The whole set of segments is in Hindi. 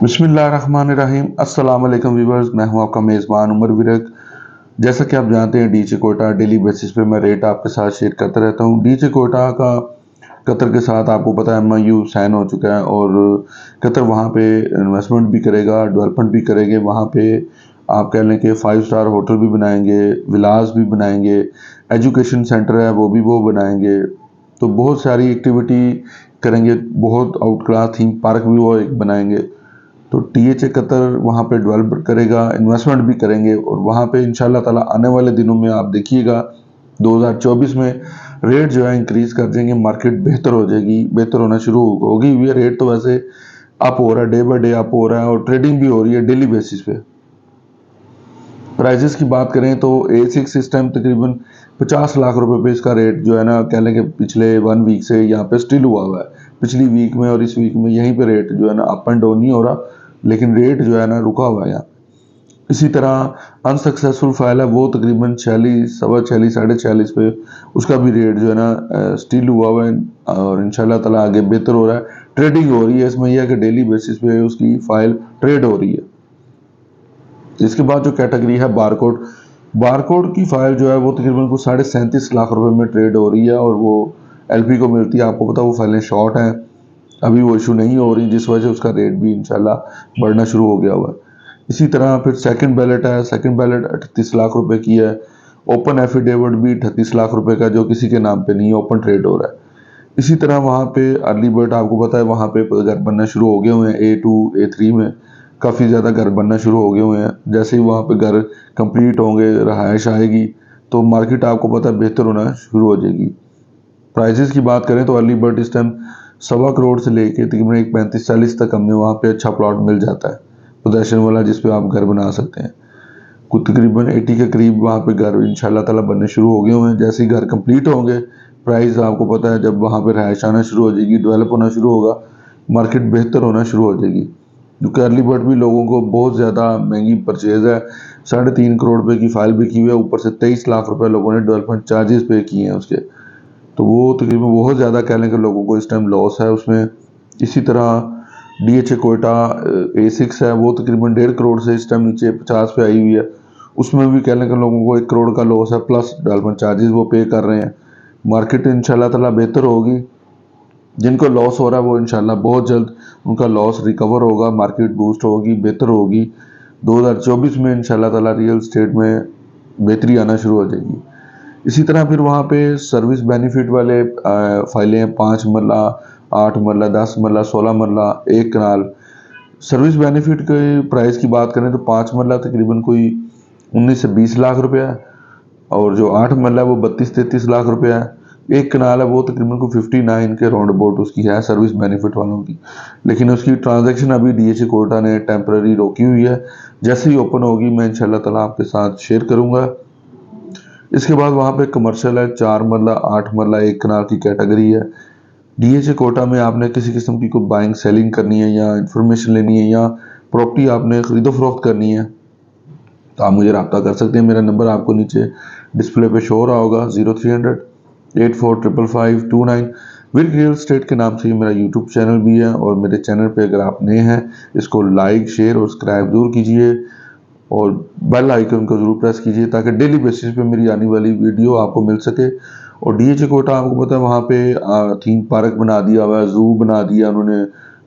बिस्मिल्लाहिर्रहमानिर्रहीम। अस्सलाम वालेकुम व्यूवर्स, मैं हूं आपका मेज़बान उमर विरक। जैसा कि आप जानते हैं, डीजे कोटा डेली बेसिस पे मैं रेट आपके साथ शेयर करता रहता हूं। डीजे कोटा का कतर के साथ आपको पता है एमओयू साइन हो चुका है और कतर वहां पे इन्वेस्टमेंट भी करेगा, डेवलपमेंट भी करेंगे। वहां पे आप कह लें कि 5 स्टार होटल भी बनाएंगे, विलास भी बनाएंगे, एजुकेशन सेंटर है वो बनाएंगे। तो बहुत सारी एक्टिविटी करेंगे, बहुत आउट क्लास थीम पार्क भी वो एक बनाएंगे। तो टीएचए कतर वहाँ पे डेवलप करेगा, इन्वेस्टमेंट भी करेंगे और वहाँ पे इंशाल्लाह ताला आने वाले दिनों में आप देखिएगा 2024 में रेट जो है इंक्रीज कर देंगे, मार्केट बेहतर हो जाएगी, बेहतर होना शुरू होगी हुई है। रेट तो वैसे अप हो रहा है, डे बाय डे अप हो रहा है और ट्रेडिंग भी हो रही है डेली बेसिस पे। प्राइजेस की बात करें तो A6 इस टाइम तकरीबन 50 लाख रुपए पे इसका रेट जो है ना, कह लें कि पिछले 1 वीक से यहाँ पे स्टिल हुआ है। पिछली वीक में और इस वीक में यहीं पे रेट जो है ना अप एंड डाउन नहीं हो रहा, लेकिन रेट जो है ना रुका हुआ है यहाँ। इसी तरह अनसक्सेसफुल फाइल है वो तकरीबन 46, सवा 46, साढ़े 46 पे उसका भी रेट जो है ना स्टिल हुआ है और इंशाल्लाह ताला आगे बेहतर हो रहा है। ट्रेडिंग हो रही है इसमें, यह है कि डेली बेसिस पे उसकी फाइल ट्रेड हो रही है। इसके बाद जो कैटेगरी है बारकोड, बारकोड की फाइल जो है वो तकरीबन कुछ 37.5 लाख रुपए में ट्रेड हो रही है और वो एलपी को मिलती है। आपको पता है वो फाइलें शॉर्ट हैं, अभी वो इशू नहीं हो रही, जिस वजह से उसका रेट भी इंशाल्लाह बढ़ना शुरू हो गया हुआ है। इसी तरह फिर सेकंड बैलेट है, सेकंड बैलेट 38 लाख रुपए की है। ओपन एफिडेविट भी 38 लाख रुपए का, जो किसी के नाम पे नहीं है, ओपन ट्रेड हो रहा है। इसी तरह वहाँ पे अर्ली बर्ड आपको पता है वहाँ पे घर बनना शुरू हो गए हुए हैं। A2 A3 में काफ़ी ज़्यादा घर बनना शुरू हो गए हुए हैं। जैसे ही वहाँ पे घर कंप्लीट होंगे, रहायश आएगी, तो मार्केट आपको पता है बेहतर होना शुरू हो जाएगी। प्राइजेस की बात करें तो अर्ली बर्ड इस टाइम 1.25 करोड़ से लेके तकरीबन 35-40 तक हमें वहाँ पे अच्छा प्लॉट मिल जाता है, पोजेशन वाला, जिस पे आप घर बना सकते हैं। कुछ तकरीबन 80 के करीब वहाँ पे घर इंशाल्लाह ताला बनने शुरू हो गए हुए हैं। जैसे ही घर कंप्लीट होंगे, प्राइस आपको पता है जब वहाँ पे रहायश आना शुरू हो जाएगी, डेवलप होना शुरू होगा, मार्केट बेहतर होना शुरू हो जाएगी। क्योंकि अर्ली बर्ड भी लोगों को बहुत ज़्यादा महंगी परचेज है। 3.5 करोड़ रुपए की फाइल भी की हुई है, ऊपर से 23 लाख रुपए लोगों ने डेवलपमेंट चार्जेस पे किए हैं उसके। तो वो तकरीबन बहुत ज़्यादा कह लें कि लोगों को इस टाइम लॉस है उसमें। इसी तरह डीएचए कोयटा A6 है, वो तकरीबन 1.5 करोड़ से इस टाइम नीचे 50 पे आई हुई है। उसमें भी कह लें कि लोगों को 1 करोड़ का लॉस है, प्लस डेवलपमेंट चार्जेस वो पे कर रहे हैं। मार्केट इंशाल्लाह ताला बेहतर होगी। जिनको लॉस हो रहा है वो इंशाल्लाह बहुत जल्द उनका लॉस रिकवर होगा, मार्केट बूस्ट होगी, बेहतर होगी। 2024 में इंशाल्लाह ताला रियल स्टेट में बेहतरी आना शुरू हो जाएगी। इसी तरह फिर वहाँ पे सर्विस बेनिफिट वाले फाइलें हैं, 5 मरला, 8 मरला, 10 मरला, 16 मरला, 1 कनाल। सर्विस बेनिफिट के प्राइस की बात करें तो 5 मरला तकरीबन कोई 19 से 20 लाख रुपया है और जो 8 मरला है वो 32-33 लाख रुपया है। 1 कनाल है वो तकरीबन को 59 के राउंड अबाउट उसकी है सर्विस बेनिफिट वालों की। लेकिन उसकी ट्रांजैक्शन अभी डीएचए कोर्टा ने टेम्पररी रोकी हुई है। जैसे ही ओपन होगी मैं इंशाल्लाह ताला आपके साथ शेयर करूंगा। इसके बाद वहाँ पे कमर्शियल है, 4 मरला, 8 मरला, 1 कनाल की कैटेगरी है। डीएचए कोटा में आपने किसी किस्म की कोई बाइंग सेलिंग करनी है या इंफॉर्मेशन लेनी है या प्रॉपर्टी आपने खरीदो फरोख्त करनी है तो आप मुझे रब्ता कर सकते हैं। मेरा नंबर आपको नीचे डिस्प्ले पे शो हो रहा होगा, 0300 845559। विल रियल स्टेट के नाम से ये मेरा यूट्यूब चैनल भी है और मेरे चैनल पे अगर आप नए हैं इसको लाइक, शेयर और सब्सक्राइब जरूर कीजिए और बेल आइकन को जरूर प्रेस कीजिए ताकि डेली बेसिस पे मेरी आने वाली वीडियो आपको मिल सके। और डीएचए कोटा आपको पता है वहाँ पे थीम पार्क बना दिया हुआ है, जू बना दिया उन्होंने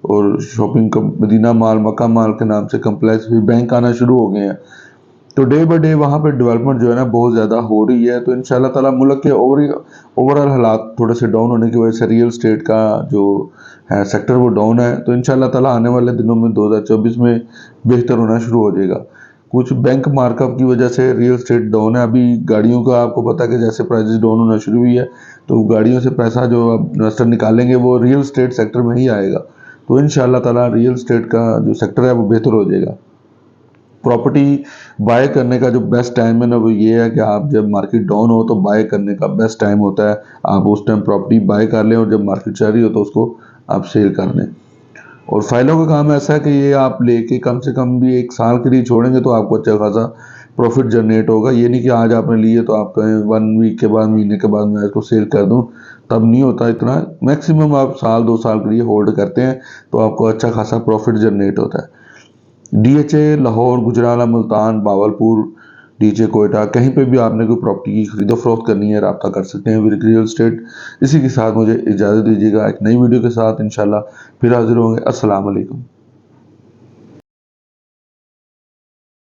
और शॉपिंग मदीना माल, मक्का माल के नाम से कम्प्लेक्स भी, बैंक आना शुरू हो गए हैं। तो डे बाय डे वहाँ पे डेवलपमेंट जो है ना बहुत ज़्यादा हो रही है। तो इंशाल्लाह ताला मुल्क के ओवरऑल हालात थोड़े से डाउन होने की वजह से रियल स्टेट का जो है सेक्टर वो डाउन है। तो इंशाल्लाह ताला आने वाले दिनों में 2024 में बेहतर होना शुरू हो जाएगा। कुछ बैंक मार्कअप की वजह से रियल स्टेट डाउन है। अभी गाड़ियों का आपको पता है कि जैसे प्राइसेस डाउन होना शुरू हुई है तो गाड़ियों से पैसा जो इन्वेस्टर निकालेंगे वो रियल स्टेट सेक्टर में ही आएगा। तो इंशाल्लाह ताला रियल स्टेट का जो सेक्टर है वो बेहतर हो जाएगा। प्रॉपर्टी बाय करने का जो बेस्ट टाइम है ना वो ये है कि आप जब मार्केट डाउन हो तो बाय करने का बेस्ट टाइम होता है। आप उस टाइम प्रॉपर्टी बाय कर लें और जब मार्केट चल रही हो तो उसको आप सेल कर लें। और फाइलों का काम ऐसा है कि ये आप लेके कम से कम भी 1 साल के लिए छोड़ेंगे तो आपको अच्छा खासा प्रॉफिट जनरेट होगा। ये नहीं कि आज आपने लिए तो आप कहें 1 वीक के बाद, महीने के बाद मैं इसको सेल कर दूं, तब नहीं होता इतना। मैक्सिमम आप साल 2 साल के लिए होल्ड करते हैं तो आपको अच्छा खासा प्रॉफिट जनरेट होता है। DHA लाहौर, गुजराला, मुल्तान, बावलपुर, डीजे कोयटा, कहीं पे भी आपने कोई प्रॉपर्टी की खरीदो फरोख्त करनी है, रब्ता कर सकते हैं विद रियल एस्टेट। इसी के साथ मुझे इजाज़त दीजिएगा, एक नई वीडियो के साथ इंशाल्लाह फिर हाजिर होंगे। अस्सलाम वालेकुम।